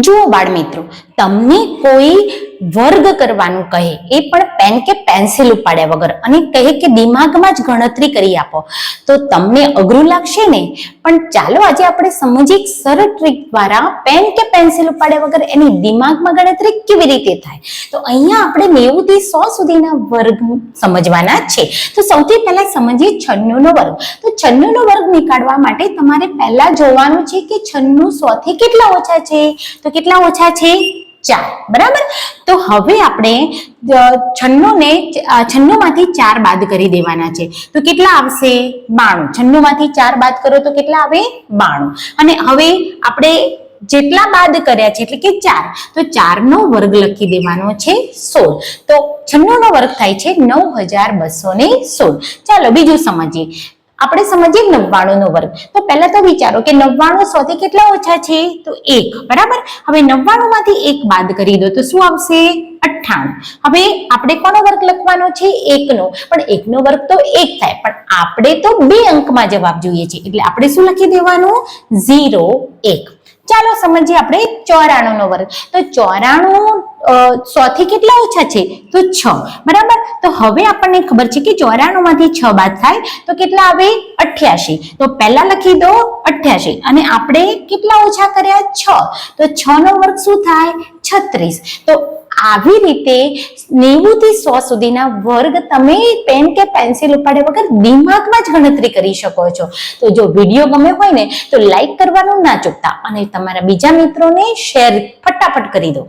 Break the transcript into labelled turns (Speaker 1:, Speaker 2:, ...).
Speaker 1: જુઓ બાળ મિત્રો, તમને કોઈ વર્ગ કરવાનું કહે, એ પણ પેન કે પેન્સિલ ઉપાડ્યા વગર, અને કહે કે દિમાગમાં જ ગણતરી કરી આપો, તો તમને અઘરું લાગશે ને? પણ ચાલો આજે આપણે સમજીએ એક સરળ ટ્રીક દ્વારા પેન કે પેન્સિલ ઉપાડ્યા વગર એની દિમાગમાં ગણતરી કેવી રીતે થાય. તો અહીંયા આપણે 90 થી 100 સુધીના વર્ગ સમજવાના છે. તો સૌથી પહેલા સમજીએ 96 નો વર્ગ. તો 96 નો વર્ગ નીકાળવા માટે તમારે પહેલા જોવાનું છે કે 96 100 થી કેટલા ઓછા છે. તો કેટલા ઓછા છે? 4. બરાબર. તો હવે આપણે 96 માંથી 4 બાદ કરી દેવાના છે. તો કેટલા આવશે? 92. 96 માંથી 4 બાદ કરો તો કેટલા આવે? 92. અને હવે આપણે જેટલા બાદ કર્યા છે એટલે કે 4, તો 4 નો વર્ગ લખી દેવાનો છે 16. તો 96 નો વર્ગ થાય છે 9216. ચાલો બીજું સમજીએ. આપણે સમજીએ 99 નો વર્ગ. તો પહેલા તો વિચારો કે 99 100 થી કેટલા ઓછા છે? તો 1. બરાબર. હવે 99 માંથી 1 બાદ કરી દો તો શું આવશે? 98. હવે આપણે કોનો વર્ગ લખવાનો છે? 1 નો. પણ 1 નો વર્ગ તો 1 થાય, પણ આપણે તો 2 અંકમાં જવાબ જોઈએ છે, એટલે આપણે શું લખી દેવાનું? 0 1. ચાલો સમજીએ આપણે 94 નો વર્ગ. તો 94 100 થી કેટલા ઓછા છે? તો 6. બરાબર. તો હવે આપણને ખબર છે કે 94 માંથી 6 બાદ થાય તો કેટલા આવે? 88. તો પહેલા લખી દો 88, અને આપણે કેટલા ઓછા કર્યા? 6. તો 6 નો વર્ગ શું થાય? 36. તો આવી રીતે 90 થી 100 સુધીના વર્ગ તમે પેન કે પેન્સિલ ઉપાડ્યા વગર દિમાગમાં જ ગણતરી કરી શકો છો. તો જો વિડીયો ગમે હોય ને તો લાઈક કરવાનું ના ચૂકતા, અને તમારા બીજા મિત્રોને શેર ફટાફટ કરી દો.